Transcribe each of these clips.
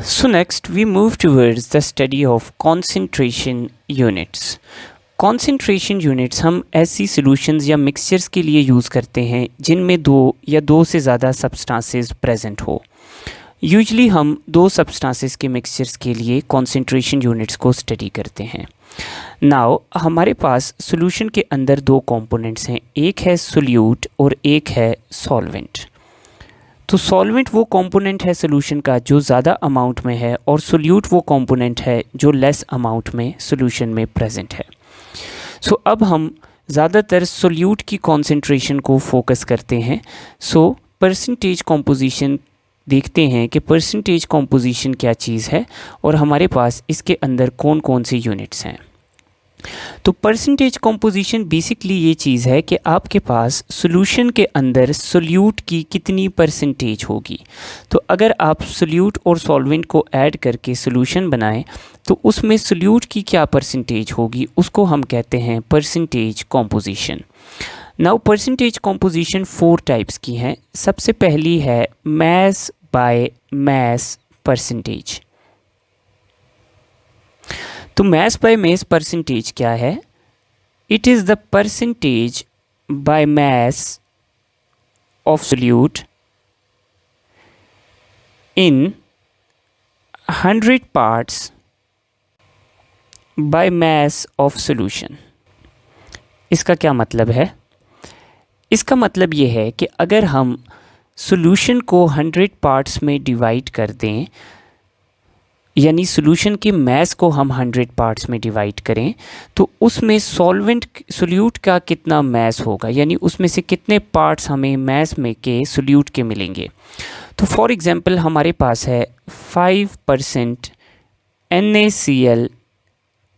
So next we move towards the study of concentration units. Concentration units हम ऐसी solutions या mixtures के लिए यूज़ करते हैं जिनमें दो या दो से ज़्यादा सब्सटेंसेस प्रेजेंट हो। यूजुअली हम दो सब्सटेंसेस के मिक्सचर्स के लिए कॉन्सेंट्रेशन यूनिट्स को स्टडी करते हैं। नाउ हमारे पास सॉल्यूशन के अंदर दो कंपोनेंट्स हैं, एक है सोल्यूट और एक है सॉल्वेंट। तो सॉल्वेंट वो कंपोनेंट है सॉल्यूशन का जो ज़्यादा अमाउंट में है और सोल्यूट वो कंपोनेंट है जो लेस अमाउंट में सॉल्यूशन में प्रेजेंट है। सो अब हम ज़्यादातर सोल्यूट की कॉन्सेंट्रेशन को फोकस करते हैं। सो परसेंटेज कॉम्पोजिशन देखते हैं कि परसेंटेज कॉम्पोजिशन क्या चीज़ है और हमारे पास इसके अंदर कौन कौन से यूनिट्स हैं। तो परसेंटेज कॉम्पोजिशन बेसिकली ये चीज़ है कि आपके पास सॉल्यूशन के अंदर सोल्यूट की कितनी परसेंटेज होगी। तो अगर आप सोल्यूट और सॉल्वेंट को ऐड करके सॉल्यूशन बनाएं तो उसमें सोल्यूट की क्या परसेंटेज होगी, उसको हम कहते हैं percentage composition. Now percentage composition 4 types की हैं। सबसे पहली है मास बाय मास परसेंटेज। तो मास बाय मास परसेंटेज क्या है? It is the percentage by mass of solute in 100 parts by mass of solution. इसका क्या मतलब है? इसका मतलब ये है कि अगर हम सॉल्यूशन को 100 पार्ट्स में डिवाइड कर दें, यानी सॉल्यूशन के मास को हम 100 पार्ट्स में डिवाइड करें, तो उसमें सोल्यूट का कितना मास होगा, यानी उसमें से कितने पार्ट्स हमें मास में के सोल्यूट के मिलेंगे। तो फॉर एग्जांपल हमारे पास है 5% NaCl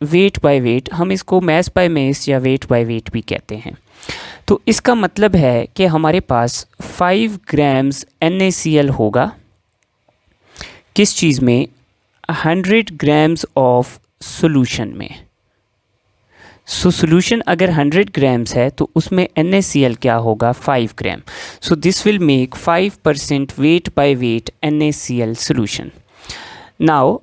वेट बाय वेट, हम इसको मास बाय मास या वेट बाय वेट भी कहते हैं। तो इसका मतलब है कि हमारे पास 5 ग्राम्स NaCl होगा किस चीज़ में? 100 ग्राम्स ऑफ सॉल्यूशन में। सो सॉल्यूशन अगर 100 ग्राम्स है तो उसमें NaCl क्या होगा? 5 gram. So this will make 5% weight by weight NaCl solution. Now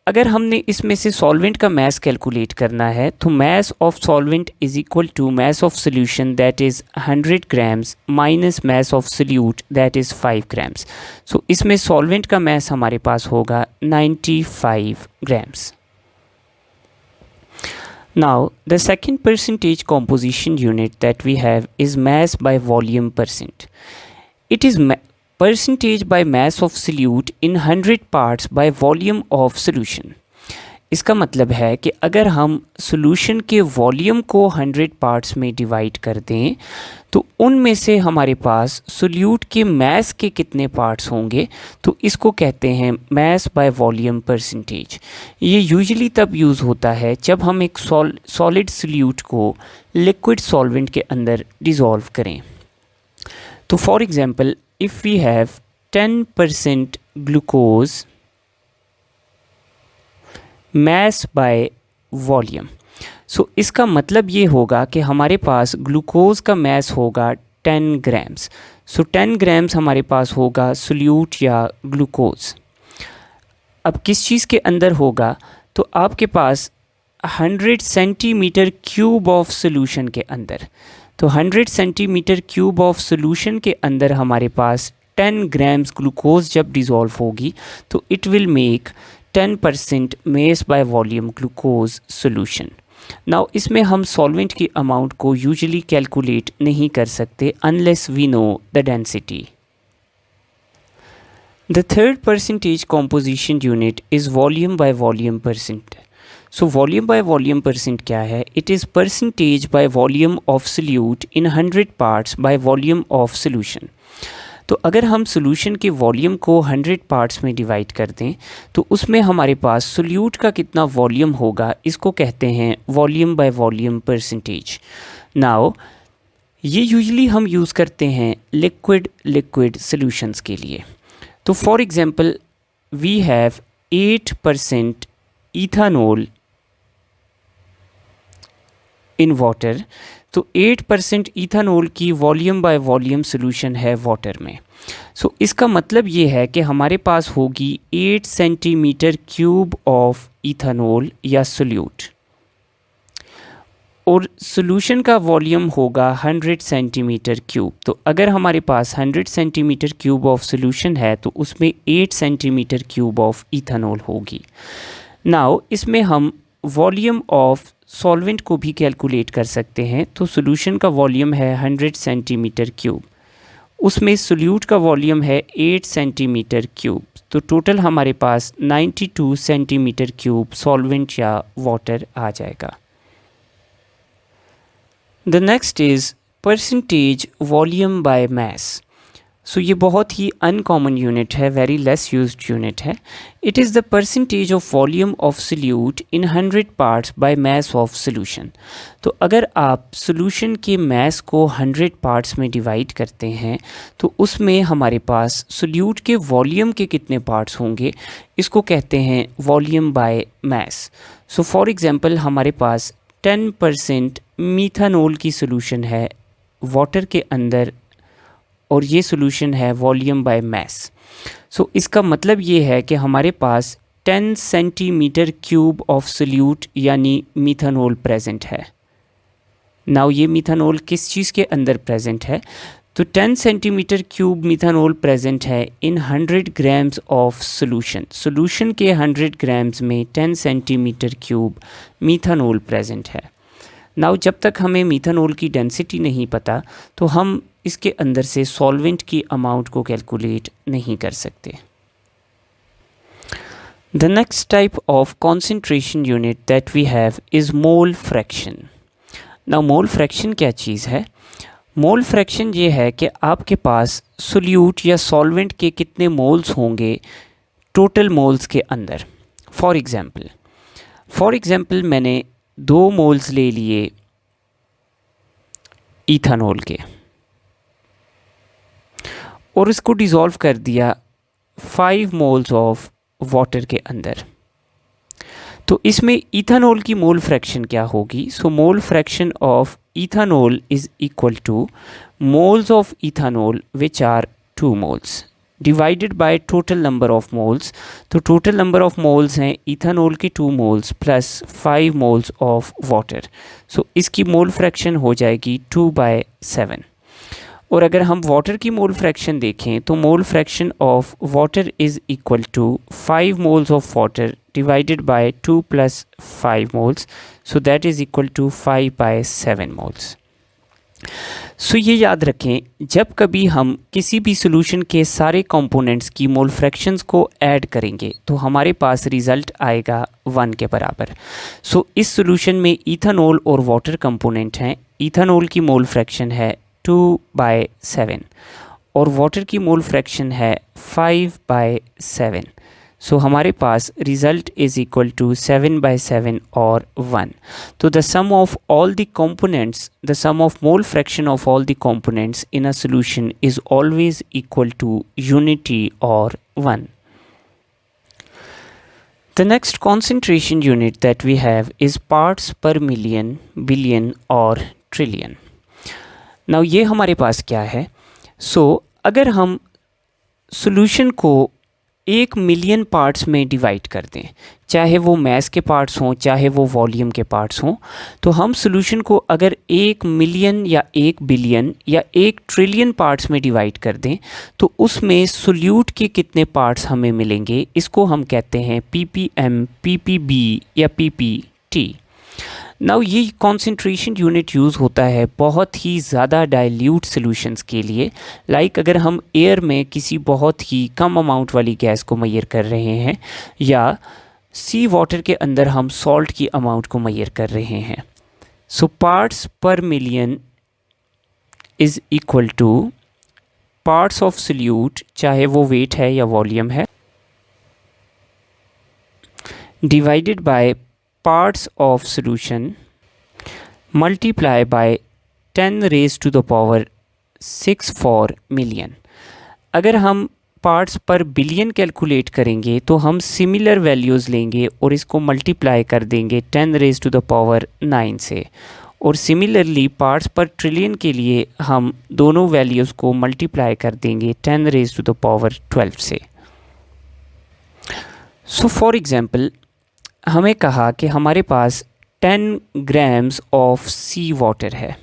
अगर हमने इसमें से सॉल्वेंट का मास कैलकुलेट करना है तो mass of solvent is equal to mass of solution that is 100 grams minus mass of solute that is 5 grams. So इसमें solvent का मास हमारे पास होगा 95 grams. Now the second percentage composition unit that we have is mass by volume percent. It is percentage by mass of solute in 100 parts by volume of solution। इसका मतलब है कि अगर हम सॉल्यूशन के वॉल्यूम को 100 पार्ट्स में divide कर दें तो उनमें से हमारे पास सोल्यूट के मास के कितने पार्ट्स होंगे, तो इसको कहते हैं मास बाय वॉल्यूम परसेंटेज। ये यूजुअली तब यूज़ होता है जब हम एक सॉलिड सोल्यूट को लिक्विड सॉल्वेंट के अंदर डिज़ोल्व करें। तो for example if we have 10% glucose mass by volume, so इसका मतलब ये होगा कि हमारे पास ग्लूकोज का मास होगा 10 ग्राम्स। सो 10 ग्राम्स हमारे पास होगा सोल्यूट या ग्लूकोज। अब किस चीज़ के अंदर होगा? तो आपके पास 100 सेंटीमीटर क्यूब ऑफ सोल्यूशन के अंदर। तो 100 सेंटीमीटर क्यूब ऑफ सॉल्यूशन के अंदर हमारे पास 10 ग्राम्स ग्लूकोज जब डिज़ोल्व होगी तो it will make 10% mass by volume glucose solution. Now इसमें हम सॉल्वेंट की अमाउंट को यूजुअली कैलकुलेट नहीं कर सकते unless we know the density. The third percentage composition unit is volume by volume percent. So volume by volume percent क्या है? It is percentage by volume of solute in 100 parts by volume of solution. तो अगर हम solution के volume को 100 parts में divide कर दें तो उसमें हमारे पास सोल्यूट का कितना वॉल्यूम होगा, इसको कहते हैं volume by volume percentage. Now ये यूजुअली हम यूज़ करते हैं लिक्विड सोल्यूशंस के लिए। तो for example we have 8% ethanol in water. तो 8% इथानॉल की वॉल्यूम बाय वॉल्यूम सोल्यूशन है वाटर में। सो इसका मतलब ये है कि हमारे पास होगी 8 सेंटीमीटर क्यूब ऑफ इथानॉल या सोल्यूट, और सोल्यूशन का वॉल्यूम होगा 100 सेंटीमीटर क्यूब। तो अगर हमारे पास 100 सेंटीमीटर क्यूब ऑफ सोल्यूशन है तो उसमें 8 सेंटीमीटर क्यूब ऑफ इथानॉल होगी। नाउ इसमें हम वॉल्यूम ऑफ सॉल्वेंट को भी कैलकुलेट कर सकते हैं। तो सोल्यूशन का वॉल्यूम है 100 सेंटीमीटर क्यूब, उसमें सोल्यूट का वॉल्यूम है 8 सेंटीमीटर क्यूब, तो टोटल हमारे पास 92 सेंटीमीटर क्यूब सॉल्वेंट या वाटर आ जाएगा। The next is percentage volume by mass. So ये बहुत ही अनकॉमन यूनिट है, वेरी लेस यूज्ड यूनिट है। It is the percentage of volume of solute in 100 parts by mass of solution. तो अगर आप सोल्यूशन के मास को 100 पार्ट्स में डिवाइड करते हैं तो उसमें हमारे पास सोल्यूट के वॉल्यूम के कितने पार्ट्स होंगे, इसको कहते हैं volume by mass. So for example हमारे पास 10% मीथानॉल की सोल्यूशन है वाटर के अंदर, और ये सोल्यूशन है वॉल्यूम बाय मास। सो इसका मतलब ये है कि हमारे पास 10 सेंटीमीटर क्यूब ऑफ सोल्यूट यानी मीथानॉल प्रेजेंट है। नाउ ये मीथानॉल किस चीज़ के अंदर प्रेजेंट है, तो 10 सेंटीमीटर क्यूब मीथानॉल प्रेजेंट है in 100 grams of solution. Solution के 100 ग्राम्स में 10 सेंटीमीटर क्यूब मीथानॉल प्रेजेंट है। नाउ जब तक हमें मीथानॉल की डेंसिटी नहीं पता तो हम इसके अंदर से सॉल्वेंट की अमाउंट को कैलकुलेट नहीं कर सकते। The next type of concentration unit that we have is mole fraction. Now mole fraction क्या चीज़ है? मोल फ्रैक्शन ये है कि आपके पास सोल्यूट या सॉल्वेंट के कितने मोल्स होंगे टोटल मोल्स के अंदर। फॉर एग्ज़ाम्पल मैंने 2 मोल्स ले लिए इथानॉल के और इसको डिज़ोल्व कर दिया 5 मोल्स ऑफ वाटर के अंदर। तो इसमें इथानॉल की मोल फ्रैक्शन क्या होगी? So mole fraction of ethanol is equal to moles of ethanol which are 2 moles divided by total number of moles. तो टोटल नंबर ऑफ मोल्स हैं इथानॉल के 2 moles plus 5 moles of water. So इसकी mole fraction हो जाएगी 2/7। और अगर हम water की मोल फ्रैक्शन देखें तो mole fraction of water is equal to 5 moles of water divided by 2 plus 5 moles, so that is equal to 5/7 moles. So ये याद रखें, जब कभी हम किसी भी सोल्यूशन के सारे कंपोनेंट्स की मोल फ्रैक्शंस को ऐड करेंगे तो हमारे पास रिज़ल्ट आएगा 1 के बराबर। सो इस सोल्यूशन में इथानॉल और वाटर कंपोनेंट हैं। इथानॉल की मोल फ्रैक्शन है 2/7 और वाटर की मोल फ्रैक्शन है 5/7। सो हमारे पास रिज़ल्ट इज़ इक्वल टू 7/7 और 1। तो the sum of all the components, the sum of mole fraction of all the components in a solution is always equal to unity और 1। The next concentration unit that we have is parts per million, billion और trillion. Now ये हमारे पास क्या है? अगर हम solution को 1 million parts में डिवाइड कर दें, चाहे वो मास के पार्ट्स हों चाहे वो वॉल्यूम के पार्ट्स हों, तो हम सॉल्यूशन को अगर 1 मिलियन या 1 बिलियन या 1 ट्रिलियन पार्ट्स में डिवाइड कर दें तो उसमें सोल्यूट के कितने पार्ट्स हमें मिलेंगे, इसको हम कहते हैं ppm, ppb या ppt। नाउ ये कॉन्सेंट्रेशन यूनिट यूज़ होता है बहुत ही ज़्यादा डाइल्यूट सॉल्यूशंस के लिए। लाइक अगर हम एयर में किसी बहुत ही कम अमाउंट वाली गैस को मेजर कर रहे हैं या सी वाटर के अंदर हम सॉल्ट की अमाउंट को मेजर कर रहे हैं। सो parts per million is equal two parts of solute, चाहे वो वेट है या वॉल्यूम है, divided by parts of solution multiply by 10 raised to the power 6 for million। अगर हम पार्ट्स पर बिलियन कैलकुलेट करेंगे तो हम सिमिलर वैल्यूज़ लेंगे और इसको मल्टीप्लाई कर देंगे 10 रेज़ टू द पावर 9 से, और सिमिलरली पार्ट्स पर ट्रिलियन के लिए हम दोनों वैल्यूज़ को मल्टीप्लाई कर देंगे 10⁻12 से। सो फॉर एग्ज़ाम्पल हमें कहा कि हमारे पास 10 ग्राम्स ऑफ सी वाटर है।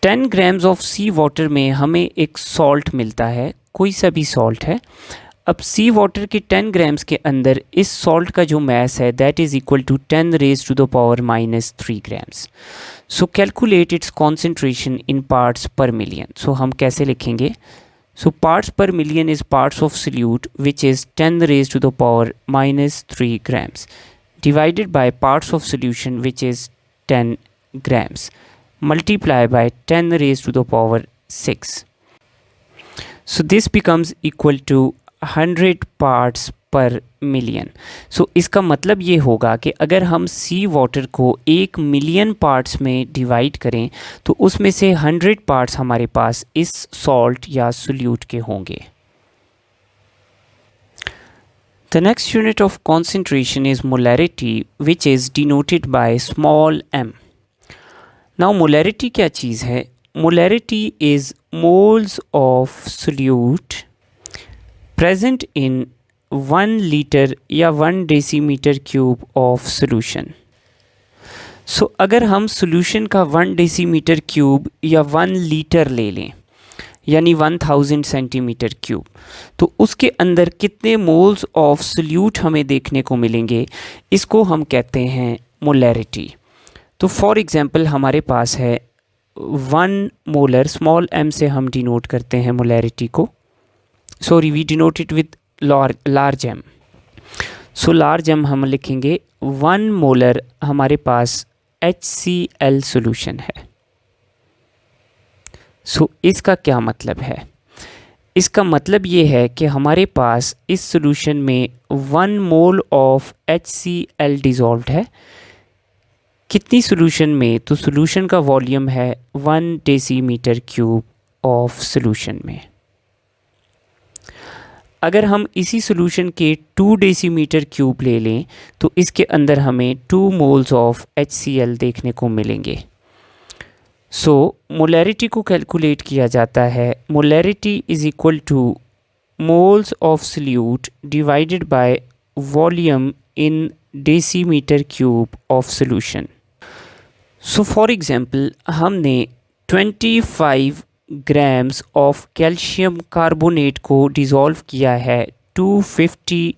10 ग्राम्स ऑफ सी वाटर में हमें एक सॉल्ट मिलता है, कोई सा भी सॉल्ट है। अब सी वाटर के 10 ग्राम्स के अंदर इस सॉल्ट का जो मैस है that is equal to 10⁻³ grams. So calculate its concentration in parts per million. So हम कैसे लिखेंगे? So parts per million is parts of solute which is 10⁻³ grams divided by parts of solution which is 10 grams multiply by 10⁻⁶. So this becomes equal to 100 parts per million. So इसका मतलब ये होगा कि अगर हम सी वाटर को 1 million parts में divide करें तो उसमें से 100 पार्ट्स हमारे पास इस सॉल्ट या सोल्यूट के होंगे। The next unit of concentration is molarity, which is denoted by small m. Now molarity क्या चीज़ है? Molarity is moles of solute present in 1 liter या 1 decimeter cube of solution. So अगर हम solution का 1 decimeter cube या 1 liter ले लें यानी 1000 सेंटीमीटर क्यूब, तो उसके अंदर कितने मोल्स ऑफ सोल्यूट हमें देखने को मिलेंगे, इसको हम कहते हैं मोलैरिटी। तो फॉर एग्जांपल हमारे पास है 1 मोलर, स्मॉल m से हम डिनोट करते हैं मोलैरिटी को, sorry we denote it with large m। So large m हम लिखेंगे 1 मोलर हमारे पास HCl सॉल्यूशन है। सो इसका क्या मतलब है? इसका मतलब ये है कि हमारे पास इस सॉल्यूशन में 1 मोल ऑफ HCl डिज़ोल्व्ड है। कितनी सॉल्यूशन में? तो सॉल्यूशन का वॉल्यूम है 1 डेसीमीटर क्यूब ऑफ सॉल्यूशन में। अगर हम इसी सॉल्यूशन के 2 डेसीमीटर क्यूब ले लें तो इसके अंदर हमें 2 मोल्स ऑफ HCl देखने को मिलेंगे। सो मोलैरिटी को कैलकुलेट किया जाता है, molarity is equal to moles of solute divided by volume in decimetre cube of solution. So for example हमने 25 ग्राम्स ऑफ कैल्शियम कार्बोनेट को डिज़ोल्व किया है 250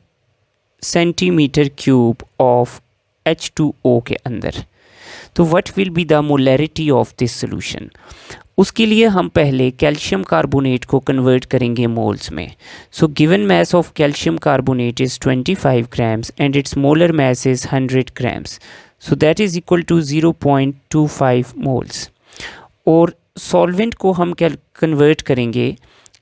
सेंटीमीटर क्यूब ऑफ H2O के अंदर। तो what will be the molarity of this solution? उसके लिए हम पहले कैल्शियम कार्बोनेट को कन्वर्ट करेंगे मोल्स में। So given mass of calcium carbonate is 25 grams and its molar mass is 100 grams, so that is equal to 0.25 moles. और solvent को हम कन्वर्ट करेंगे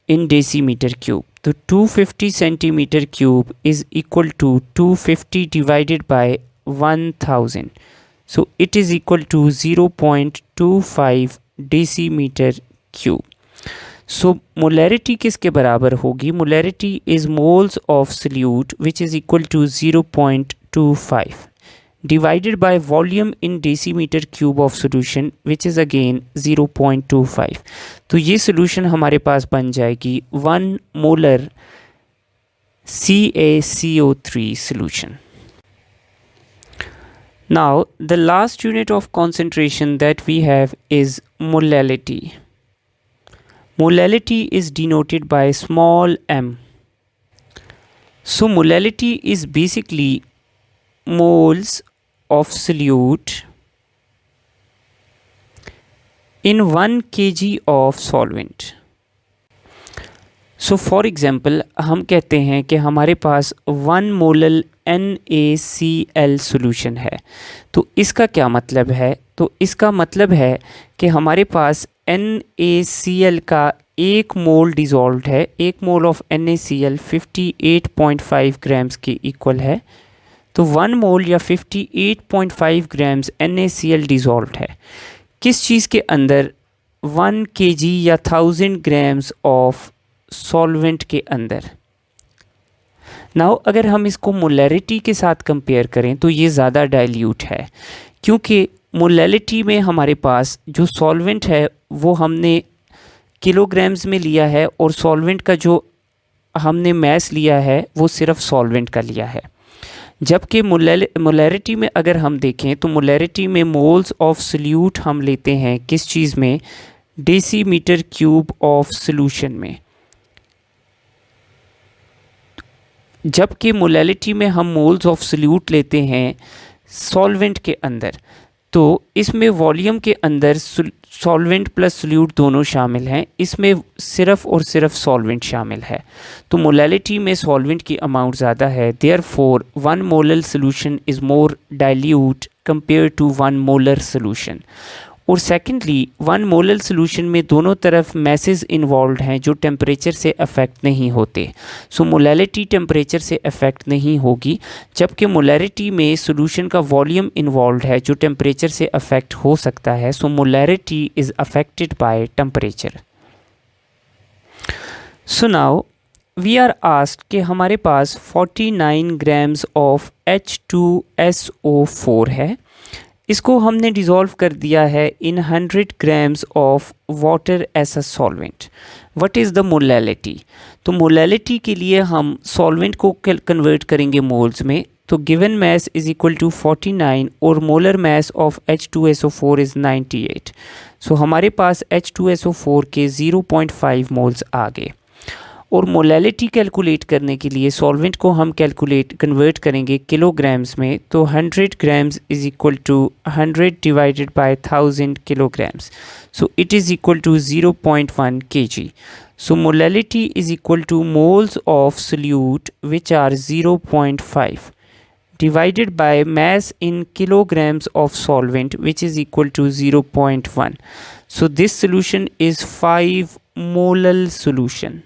इन डेसीमीटर क्यूब, तो 250 centimetre cube is equal to 250 divided by 1000, so it is equal to 0.25 decimeter cube. So molarity किसके बराबर होगी? Molarity is moles of solute which is equal to 0.25 divided by volume in decimeter cube of solution which is again 0.25. तो ये solution हमारे पास बन जाएगी 1 molar CaCO3 solution. Now the last unit of concentration that we have is molality. Molality is denoted by small m. So molality is basically moles of solute in 1 kg of solvent. So for example हम कहते हैं कि हमारे पास 1 molal NaCl solution है। तो इसका क्या मतलब है? तो इसका मतलब है कि हमारे पास NaCl का 1 मोल डिज़ोल्व्ड है। 1 मोल ऑफ NaCl 58.5 ग्राम्स के इक्वल है। तो 1 मोल या 58.5 ग्राम्स NaCl डिज़ोल्व्ड है किस चीज़ के अंदर? 1 kg या 1000 ग्राम्स ऑफ सॉल्वेंट के अंदर। नाउ अगर हम इसको मोलैरिटी के साथ कंपेयर करें तो ये ज़्यादा डाइल्यूट है, क्योंकि मोलैलिटी में हमारे पास जो सॉल्वेंट है वो हमने किलोग्राम्स में लिया है और सॉल्वेंट का जो हमने मैस लिया है वो सिर्फ सॉल्वेंट का लिया है। जबकि मोलैरिटी में अगर हम देखें तो मोलैरिटी में मोल्स ऑफ सोल्यूट हम लेते हैं किस चीज़ में, डेसीमीटर क्यूब ऑफ सोल्यूशन में। जबकि मोलैलिटी में हम मोल्स ऑफ सोल्यूट लेते हैं सॉल्वेंट के अंदर, तो इसमें वॉल्यूम के अंदर सॉल्वेंट प्लस सोल्यूट दोनों शामिल हैं, इसमें सिर्फ और सिर्फ सॉल्वेंट शामिल है। तो मोलैलिटी में सॉल्वेंट की अमाउंट ज़्यादा है, therefore 1 molar solution is more dilute compare to 1 molar solution. और सेकेंडली 1 मोलर सोल्यूशन में दोनों तरफ मैसेज इन्वॉल्व हैं जो टेम्परेचर से अफेक्ट नहीं होते। सो मोलैलिटी टेम्परेचर से अफेक्ट नहीं होगी, जबकि मोलैरिटी में सोल्यूशन का वॉल्यूम इन्वॉल्व है जो टेम्परेचर से अफेक्ट हो सकता है। So molarity is affected by temperature. So now we are asked कि हमारे पास 49 ग्राम्स ऑफ H2SO4 है, इसको हमने डिज़ोल्व कर दिया है in 100 grams of water as a solvent. What is the molality? तो मोलैलिटी के लिए हम सॉल्वेंट को कन्वर्ट करेंगे मोल्स में, तो given mass is equal to 49 और molar mass of H2SO4 is 98। So हमारे पास H2SO4 के 0.5 मोल्स आ गए। और मोलैलिटी कैलकुलेट करने के लिए सॉल्वेंट को हम कन्वर्ट करेंगे किलोग्राम्स में, तो 100 grams is equal to 100 divided by 1000 kilograms, so it is equal to 0.1 kg। So molality is equal to moles of solute which are 0.5 divided by mass in kilograms of solvent which is equal to 0.1. So this solution is 5 molar solution.